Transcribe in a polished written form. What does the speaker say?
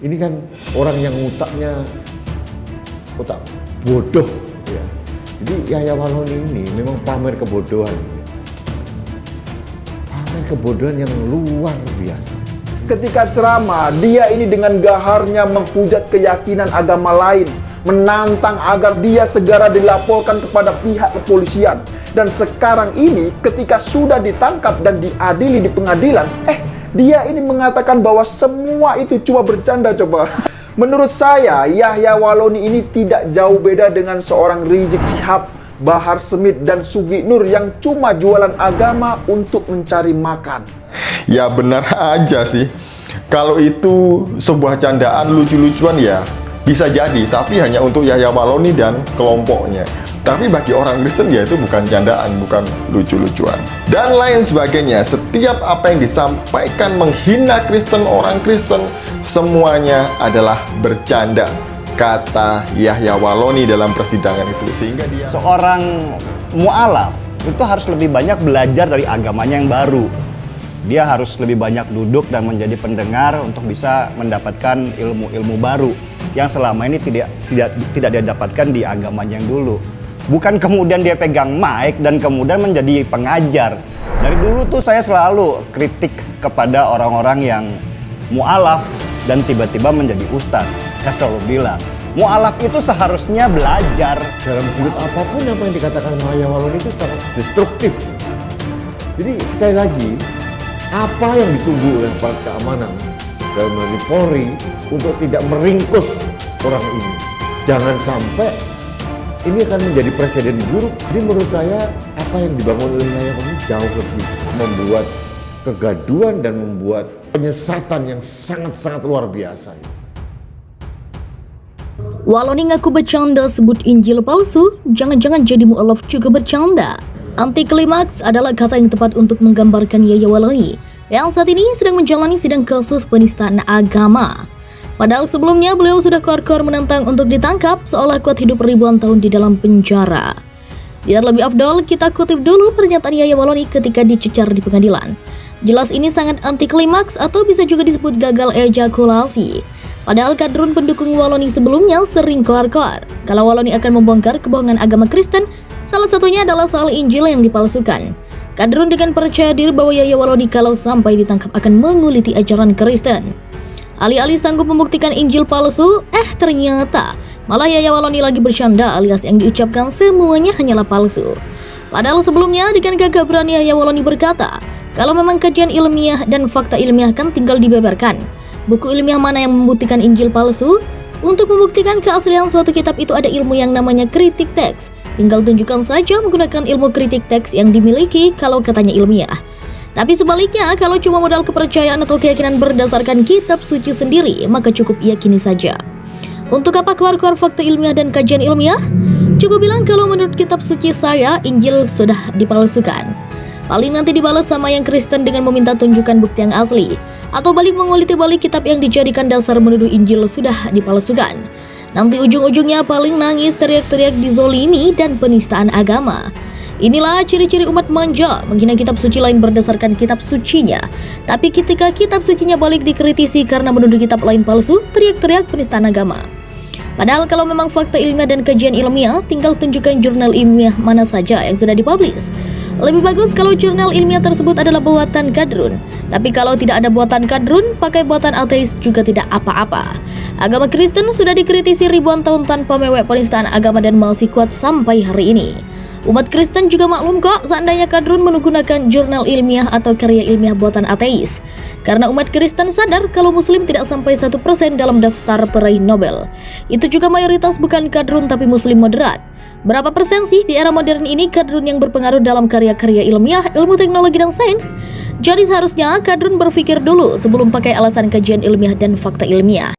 Ini kan orang yang otak bodoh ya. Jadi Yahya Walloni ini memang pamer kebodohan. Pamer kebodohan yang luar biasa. Ketika ceramah, dia ini dengan gaharnya menghujat keyakinan agama lain, menantang agar dia segera dilaporkan kepada pihak kepolisian. Dan sekarang ini ketika sudah ditangkap dan diadili di pengadilan, dia ini mengatakan bahwa semua itu cuma bercanda coba. Menurut saya, Yahya Walloni ini tidak jauh beda dengan seorang Rizik Syihab, Bahar Smith, dan Sugi Nur yang cuma jualan agama untuk mencari makan. Ya benar aja sih. Kalau itu sebuah candaan lucu-lucuan ya bisa jadi, tapi hanya untuk Yahya Walloni dan kelompoknya. Tapi bagi orang Kristen ya itu bukan candaan, bukan lucu-lucuan. Dan lain sebagainya, setiap apa yang disampaikan menghina Kristen, orang Kristen, semuanya adalah bercanda, kata Yahya Walloni dalam persidangan itu. Sehingga dia seorang mu'alaf itu harus lebih banyak belajar dari agamanya yang baru. Dia harus lebih banyak duduk dan menjadi pendengar untuk bisa mendapatkan ilmu-ilmu baru yang selama ini tidak dia dapatkan di agamanya yang dulu. Bukan kemudian dia pegang mic dan kemudian menjadi pengajar. Dari dulu tuh saya selalu kritik kepada orang-orang yang mu'alaf dan tiba-tiba menjadi ustadz. Saya selalu bilang, mu'alaf itu seharusnya belajar. Dalam sudut apapun apa yang dikatakan Yahya Walloni itu sangat destruktif. Jadi sekali lagi, apa yang ditunggu oleh aparat keamanan dalam hal ini Polri untuk tidak meringkus orang ini? Jangan sampai ini akan menjadi presiden buruk. Jadi menurut saya apa yang dibangun oleh Yahya Walloni jauh lebih membuat kegaduhan dan membuat penyesatan yang sangat-sangat luar biasa. Walloni ngaku bercanda sebut Injil palsu, jangan-jangan jadi mu'alaf juga bercanda. Anti klimaks adalah kata yang tepat untuk menggambarkan Yahya Walloni yang saat ini sedang menjalani sidang kasus penistaan agama. Padahal sebelumnya beliau sudah koar-koar menentang untuk ditangkap seolah kuat hidup ribuan tahun di dalam penjara. Biar lebih afdol, kita kutip dulu pernyataan Yahya Walloni ketika dicecar di pengadilan. Jelas ini sangat anti klimaks atau bisa juga disebut gagal ejakulasi. Padahal kadrun pendukung Walloni sebelumnya sering koar-koar kalau Walloni akan membongkar kebohongan agama Kristen, salah satunya adalah soal Injil yang dipalsukan. Kadrun dengan percaya diri bahwa Yahya Walloni kalau sampai ditangkap akan menguliti ajaran Kristen. Alih-alih sanggup membuktikan Injil palsu, ternyata malah Yahya Walloni lagi bercanda alias yang diucapkan semuanya hanyalah palsu. Padahal sebelumnya dengan gagah berani Yahya Walloni berkata, kalau memang kajian ilmiah dan fakta ilmiah kan tinggal dibeberkan. Buku ilmiah mana yang membuktikan Injil palsu? Untuk membuktikan keaslian suatu kitab itu ada ilmu yang namanya kritik teks. Tinggal tunjukkan saja menggunakan ilmu kritik teks yang dimiliki kalau katanya ilmiah. Tapi sebaliknya, kalau cuma modal kepercayaan atau keyakinan berdasarkan kitab suci sendiri, maka cukup yakini saja. Untuk apa keluar-keluar fakta ilmiah dan kajian ilmiah? Cukup bilang kalau menurut kitab suci saya, Injil sudah dipalsukan. Paling nanti dibalas sama yang Kristen dengan meminta tunjukkan bukti yang asli. Atau balik menguliti balik kitab yang dijadikan dasar menuduh Injil sudah dipalsukan. Nanti ujung-ujungnya paling nangis teriak-teriak dizolimi dan penistaan agama. Inilah ciri-ciri umat manja, menghina kitab suci lain berdasarkan kitab sucinya. Tapi ketika kitab sucinya balik dikritisi karena menuduh kitab lain palsu, teriak-teriak penistaan agama. Padahal kalau memang fakta ilmiah dan kajian ilmiah, tinggal tunjukkan jurnal ilmiah mana saja yang sudah dipublish. Lebih bagus kalau jurnal ilmiah tersebut adalah buatan kadrun. Tapi kalau tidak ada buatan kadrun, pakai buatan ateis juga tidak apa-apa. Agama Kristen sudah dikritisi ribuan tahun tanpa mewek penistaan agama dan masih kuat sampai hari ini. Umat Kristen juga maklum kok seandainya kadrun menggunakan jurnal ilmiah atau karya ilmiah buatan ateis. Karena umat Kristen sadar kalau Muslim tidak sampai 1% dalam daftar peraih Nobel. Itu juga mayoritas bukan kadrun tapi Muslim moderat. Berapa persen sih di era modern ini kadrun yang berpengaruh dalam karya-karya ilmiah, ilmu teknologi dan sains? Jadi seharusnya kadrun berpikir dulu sebelum pakai alasan kajian ilmiah dan fakta ilmiah.